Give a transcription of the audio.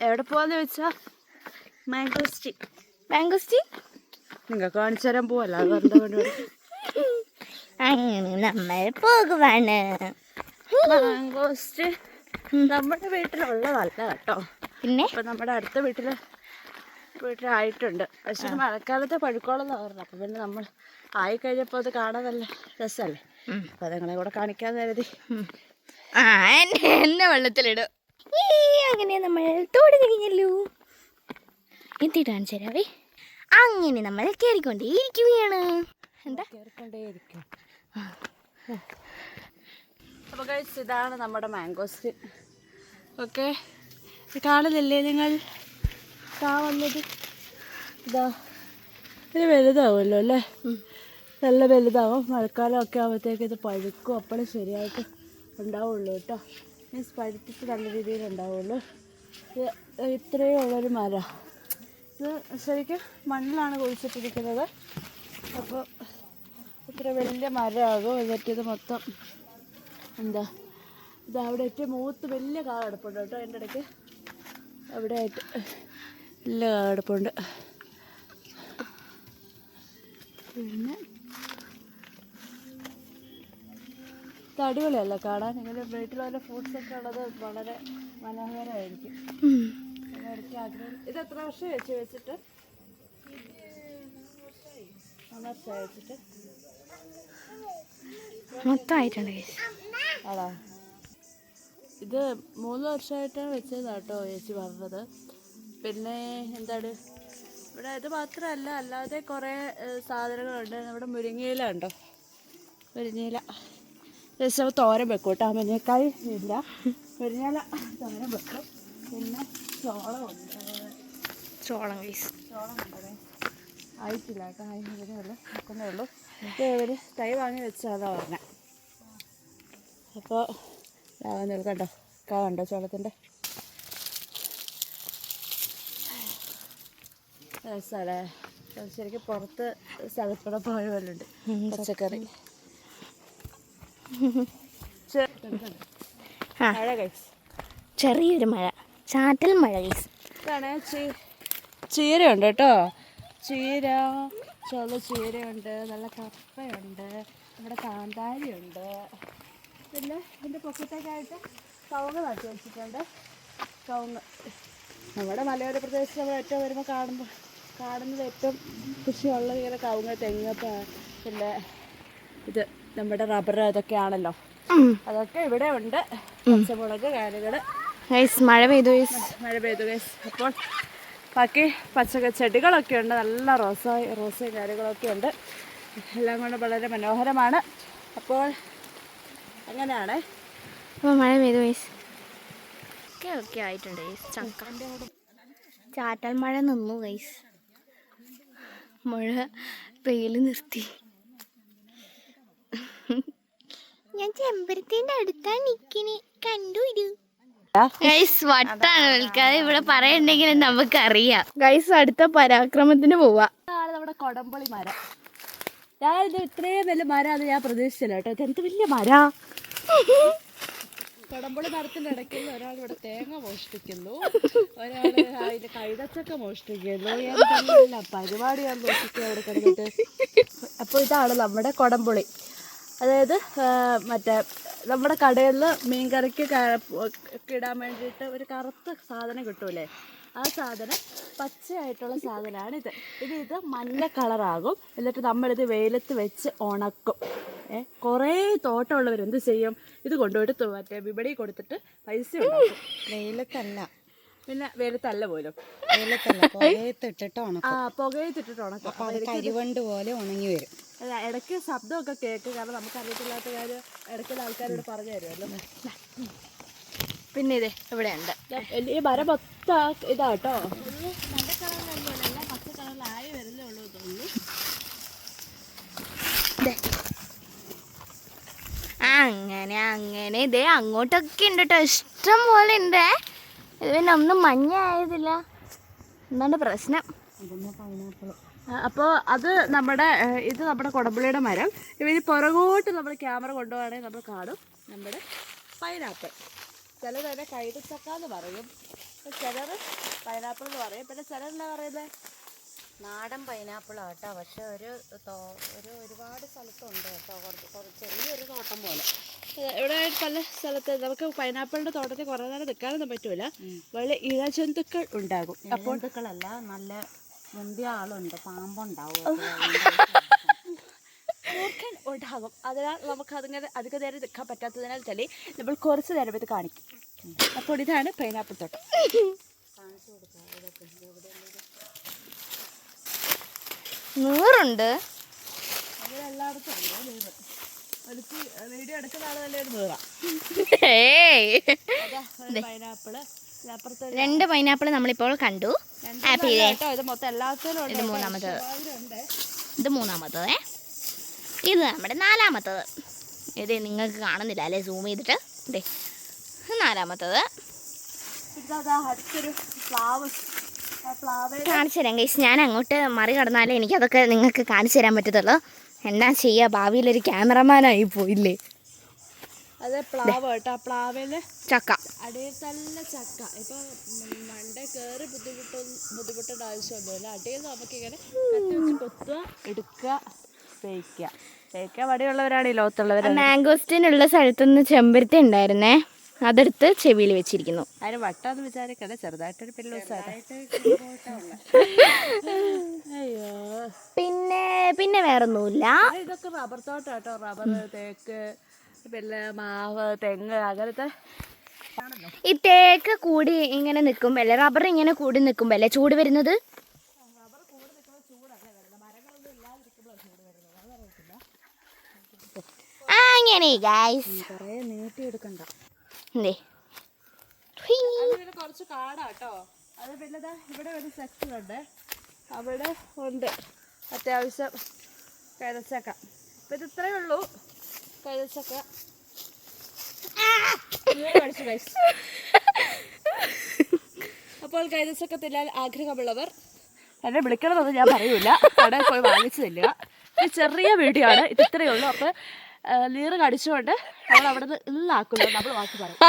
എവിടെ പോവാന്ന് ചോദിച്ചാ മാംഗോസ്റ്റി നിങ്ങൾ കാണിച്ചു തരാൻ പോവല്ല. അങ്ങനെ നമ്മൾ പോകുവാണ്. മാംഗോസ്റ്റ് നമ്മുടെ വീട്ടിലുള്ളതല്ല കേട്ടോ. പിന്നെ ഇപ്പൊ നമ്മുടെ അടുത്ത വീട്ടിലായിട്ടുണ്ട്. പക്ഷെ മഴക്കാലത്തെ പഴുക്കോളെന്ന് പറഞ്ഞു. അപ്പൊ പിന്നെ നമ്മൾ ആയിക്കഴിഞ്ഞപ്പോൾ അത് കാണാൻ നല്ല രസമല്ലേ. അപ്പൊ നിങ്ങളെ കൂടെ കാണിക്കാന്ന് കരുതി. എന്നെ വെള്ളത്തിലിടും. അങ്ങനെ നമ്മൾ തോട് കഴിഞ്ഞല്ലോ. എന്തിട്ട് കാണിച്ചു തരാവേ. അങ്ങനെ നമ്മൾ കയറിക്കൊണ്ടേയിരിക്കുകയാണ്. എന്താ കയറിക്കൊണ്ടേയിരിക്കും. അപ്പോൾ ഗൈസ് ഇതാണ് നമ്മുടെ മാംഗോസ്റ്റ്. ഓക്കെ, കാണുന്നില്ലേ നിങ്ങൾ? വന്നത് ഇതാ. ഇത് വലുതാവുമല്ലോ അല്ലേ? നല്ല വലുതാവും. മഴക്കാലമൊക്കെ ആകുമ്പോഴത്തേക്ക് ഇത് പഴുക്കും. അപ്പോഴും ശരിയായിട്ട് ഉണ്ടാവുള്ളൂ കേട്ടോ. മീൻസ് പഴുത്തിട്ട് നല്ല രീതിയിൽ ഉണ്ടാവുള്ളൂ. ഇത് ഇത്രയും ഉള്ളൊരു മരം. ഇത് ശരിക്കും മണ്ണിലാണ് കുഴിച്ചിട്ടിരിക്കുന്നത്. അപ്പോൾ ഇത്ര വലിയ മരമാകും. എന്നിട്ടിത് മൊത്തം എന്താ ഇത് അവിടെ ഏറ്റവും മൂത്ത് വലിയ കാ കിടപ്പുണ്ട് കേട്ടോ. എൻ്റെ ഇടയ്ക്ക് അവിടെ ആയിട്ട് വലിയ കാ കിടപ്പുണ്ട്. പിന്നെ ഇത് അടിപൊളിയല്ല കാണാൻ. ഇങ്ങനെ വീട്ടിൽ വല്ല ഫ്രൂട്ട്സൊക്കെ ഉള്ളത് വളരെ മനോഹരമായിരിക്കും. ഇടയ്ക്ക് ആഗ്രഹം. ഇത് എത്ര വർഷം വെച്ചിട്ട്? 3 വർഷമായി വെച്ചിട്ട്. മൊത്തമായിട്ടുണ്ട് ആടാ. ഇത് 3 വർഷമായിട്ടാണ് വെച്ചതാട്ടോ ചേച്ചി പറഞ്ഞത്. പിന്നെ എന്താണ് ഇവിടെ ഇത് മാത്രമല്ല, അല്ലാതെ കുറേ സാധനങ്ങളുണ്ട്. നമ്മുടെ മുരിങ്ങയില ഉണ്ടോ? മുരിങ്ങയില രസം തോരൻ വെക്കും കേട്ടോ. മുരിങ്ങക്കായ് ഇല്ല, മുരിങ്ങയില തോരൻ വെക്കും. പിന്നെ ചോളമുണ്ട്. ചോളം ഉണ്ടേ. ആയിട്ടില്ല കേട്ടോ. ഇതിനേ ഉള്ളൂ, നോക്കുന്നേ ഉള്ളൂ. ഇത് ഒരു തൈ വാങ്ങി വെച്ചാതാ പറഞ്ഞത്. അപ്പോൾ കണ്ടോ കണ്ടോ ചോളത്തിൻ്റെ സ്ഥലേ. ശരിക്കും പുറത്ത് സ്ഥലത്തൂടെ പോയ പോലെ ഉണ്ട് പച്ചക്കറി. മഴ കഴിച്ച് ചെറിയൊരു മഴ, ചാറ്റൽ മഴ കഴിച്ച്. ഇതാണ് ചീരയുണ്ട് കേട്ടോ. ചീര ചീരയുണ്ട്, നല്ല കപ്പയുണ്ട്, നമ്മുടെ കാന്താരിയുണ്ട്. പിന്നെ ഇതിൻ്റെ പൊക്കത്തേക്കായിട്ട് കവുങ്ങ് നട്ടു വെച്ചിട്ടുണ്ട്. കവുങ്ങ് നമ്മുടെ മലയോര പ്രദേശത്ത് നമ്മൾ ഏറ്റവും വരുമ്പോൾ കാണുന്നത് ഏറ്റവും കൃഷിയുള്ള ഇങ്ങനെ കവുങ്ങ്, തെങ്ങ്, പിന്നെ ഇത് നമ്മുടെ റബ്ബർ അതൊക്കെയാണല്ലോ. അതൊക്കെ ഇവിടെ ഉണ്ട്. പച്ചമുളക്, കാര്യങ്ങൾ. മഴ പെയ്തു ഗൈസ്. അപ്പോൾ ബാക്കി ചെടികളൊക്കെ ഉണ്ട്. നല്ല റോസയും കാര്യങ്ങളൊക്കെ ഉണ്ട്. എല്ലാം കൊണ്ട് വളരെ മനോഹരമാണ്. അപ്പോൾ അങ്ങനെയാണ്. അപ്പോൾ മഴ പെയ്തു ഗൈസ്. ഒക്കെ ആയിട്ടുണ്ട് ഗൈസ്. ചാറ്റൽ മഴ നിന്നു ഗൈസ്. മഴ പെയ്യൽ നിർത്തി. ഞാൻ ചെമ്പരത്തിന്റെ അടുത്താണ് നിൽക്കണേ, കണ്ടു. ഗൈസ് വട്ടാണ് വിളിക്കാതെ ഇവിടെ പറയണ്ടെങ്കിൽ നമുക്കറിയാം. ഗൈസ് അടുത്ത പരാക്രമത്തിന് പോവാ. നമ്മുടെ കൊടമ്പളി മരം. ഞാനിത് ഇത്രയും വലിയ മരം അത് ഞാൻ പ്രതീക്ഷിച്ചില്ല കേട്ടോ. ഇതെന്ത് വലിയ മര. കൊടമ്പളി മരത്തിൻ്റെ ഇടയ്ക്ക് ഒരാൾ ഇവിടെ തേങ്ങ മോഷ്ടിക്കുന്നു, ഒരാൾ അതിൻ്റെ കൈതച്ചക്ക മോഷ്ടിക്കുന്നു. എന്തെല്ലാം പരിപാടിയാണ് മോഷ്ടിക്കുക അവിടെ കിടന്നിട്ട്. അപ്പോൾ ഇതാണ് നമ്മുടെ കൊടമ്പുളി. അതായത് മറ്റേ നമ്മുടെ കടയിൽ മീൻകറിക്ക് ഇടാൻ വേണ്ടിയിട്ട് ഒരു കറുത്ത സാധനം കിട്ടൂലേ, ആ സാധനം പച്ചയായിട്ടുള്ള സാധനമാണ് ഇത്. ഇത് മഞ്ഞ കളറാകും. എന്നിട്ട് നമ്മളിത് വെയിലത്ത് വെച്ച് ഉണക്കും. കുറേ തോട്ടമുള്ളവർ എന്ത് ചെയ്യും, ഇത് കൊണ്ടുപോയിട്ട് മറ്റേ വിപണി കൊടുത്തിട്ട് പൈസ ഉണ്ടാക്കും. വെയിലത്തല്ല, പിന്നെ വെയിലത്തല്ല പോലും, പുകയത്തിട്ടിട്ട് ഉണക്കും. പുകയത്തിട്ടിട്ട് ഉണക്കും. അപ്പോൾ അത് കരിവണ്ട് പോലെ ഉണങ്ങി വരും. ഇടയ്ക്ക് ശബ്ദമൊക്കെ കേൾക്കും, കാരണം നമുക്ക് അറിയത്തില്ലാത്ത കാര്യം ഇടയ്ക്കുള്ള ആൾക്കാരോട് പറഞ്ഞു തരുമല്ലോ. പിന്നെ ഇത് ഇവിടെ ഉണ്ട്. ഈ മരം മൊത്തം ഇതാട്ടോ. നല്ല കളറിലല്ല, പച്ച കളറിലായി വരുന്നേ ഉള്ളൂ തോന്നുന്നു. അങ്ങനെ ഇതേ അങ്ങോട്ടൊക്കെ ഉണ്ട് കേട്ടോ, ഇഷ്ടം പോലെ ഉണ്ട്. ഇത് പിന്നെ ഒന്നും മഞ്ഞ ആയതില്ല, എന്താണ് പ്രശ്നം. അപ്പോൾ ഇത് നമ്മുടെ കൊടമ്പുളിയുടെ മരം. ഇവര് പുറകോട്ട് നമ്മൾ ക്യാമറ കൊണ്ടുപോകുകയാണെങ്കിൽ നമ്മൾ കാണും നമ്മുടെ പൈനാപ്പിൾ. ചിലതന്നെ കൈതച്ചക്ക എന്ന് പറയും. ചിലർ പൈനാപ്പിൾ എന്ന് പറയും, പിന്നെ ചിലരെന്താ പറയുന്നത് നാടൻ പൈനാപ്പിളാണ് കേട്ടോ. പക്ഷെ ഒരുപാട് സ്ഥലത്തുണ്ട് കേട്ടോ. ചെറിയൊരു തോട്ടം പോലെ. ഇവിടെ പല സ്ഥലത്ത് നമുക്ക് പൈനാപ്പിളിൻ്റെ തോട്ടത്തിൽ കുറേ നേരം നിൽക്കാനൊന്നും പറ്റൂല. വളരെ ഇഴജന്തുക്കൾ ഉണ്ടാകും. അപ്പോൾ ജന്തുക്കളല്ല, നല്ല മുന്തിയ ആളുണ്ട്, പാമ്പുണ്ടാവും. മൂർഖൻ ഉണ്ടാകും. അതിനാൽ നമുക്ക് അതിങ്ങനെ അധിക നേരം നിൽക്കാൻ പറ്റാത്തതിനാൽ തന്നെ നമ്മൾ കുറച്ച് നേരം ഇത് കാണിക്കും. അപ്പോൾ ഇതാണ് പൈനാപ്പിൾ തോട്ടം. കാണിച്ചു കൊടുക്കാം. ഇതൊക്കെ നൂറുണ്ട്. അങ്ങനെ എല്ലായിടത്തും ഉണ്ട് നീറ്. എനിക്ക് വീഡിയോ എടുക്കുന്ന ആൾ തന്നെ ഒരു നീറാം. പൈനാപ്പിള് അപ്പുറത്ത് 2 പൈനാപ്പിൾ നമ്മളിപ്പോൾ കണ്ടു. കേട്ടോ. ഇത് മൊത്തം എല്ലാത്തിലും ഉണ്ട്. ഇത് മൂന്നാമത്തത്. ഉണ്ട്. ഇത് മൂന്നാമത്തത്. ഇത് നമ്മുടെ 4ാമത്തത്. ഇത് നിങ്ങൾക്ക് കാണുന്നില്ല അല്ലേ, സൂം ചെയ്തിട്ട്. ഇതേ 4ാമത്തത്. ഇതാ അടുത്തൊരു പ്ലാവ്. കാണിച്ചു തരാം ഗൈസ്. ഞാൻ അങ്ങോട്ട് മറികടന്നാലേ എനിക്കതൊക്കെ നിങ്ങൾക്ക് കാണിച്ചു തരാൻ പറ്റത്തുള്ളൂ. എന്നാ ചെയ്യുക, ഭാവിയിലൊരു ക്യാമറമാനായി പോയില്ലേ. അത് പ്ലാവ് കേട്ടോ. പ്ലാവിൽ ചക്ക, അടിയിൽ നല്ല ചക്ക. ഇപ്പം മണ്ടേ കയറി ബുദ്ധിമുട്ടേണ്ട ആവശ്യമൊന്നുമില്ല. അടിയിൽ നമുക്കിങ്ങനെ കത്തി വെച്ച് കൊത്തുക, എടുക്കുക, തേക്കുക. വടിയുള്ളവരാണ് ഈ ലോകത്തുള്ളവർ. മാംഗോസ്റ്റിനുള്ള സ്ഥലത്തുനിന്ന് ചെമ്പരത്തി ഉണ്ടായിരുന്നേ, അതെടുത്ത് ചെവിയിൽ വെച്ചിരിക്കുന്നു. അതിന് വട്ടാന്ന് വിചാരിക്കണേ, ചെറുതായിട്ടൊരു പില്ലൂസാണ്. അയ്യോ, പിന്നെ വേറൊന്നുമില്ല. ഇതൊക്കെ റബ്ബർ തോട്ടം കേട്ടോ. റബ്ബർ, തേക്ക്, പിന്നെ മാവ്, തെങ്ങ് അങ്ങനത്തെ. ഈ തേക്ക് കൂടി ഇങ്ങനെ നിൽക്കുമ്പോൾ അല്ലേ, റബ്ബർ ഇങ്ങനെ കൂടി നിൽക്കുമ്പോൾ അല്ലേ ചൂട് വരുന്നത്. അങ്ങനെ ഗൈസ് കുറേ നീട്ടിയെടുക്കണ്ട. എന്തേ കുറച്ച് കാടാട്ടോ. അത് പിന്നെ ഇവിടെ ഒരു സെക്ഷൻ ഉണ്ട്. അവിടെ ഉണ്ട് അത്യാവശ്യം കൈതച്ചക്ക. അപ്പം ഇത് ഇത്രയേ ഉള്ളൂ കൈതച്ചക്ക. അപ്പോൾ കൈതച്ചക്ക തിന്നാൻ ആഗ്രഹമുള്ളവർ എന്നെ വിളിക്കണമെന്നൊന്നും ഞാൻ പറയൂല. കടയിൽ പോയി വാങ്ങിച്ചു തരിക. ഇത് ചെറിയ വീഡിയോ ആണ്, ഇത് ഇത്രയേ ഉള്ളൂ. അപ്പോൾ നീറ് കടിച്ചുകൊണ്ട് നമ്മൾ അവിടെ നിന്ന് ഇല്ലാക്കുന്നു, നമ്മൾ വാക്ക് പറയും.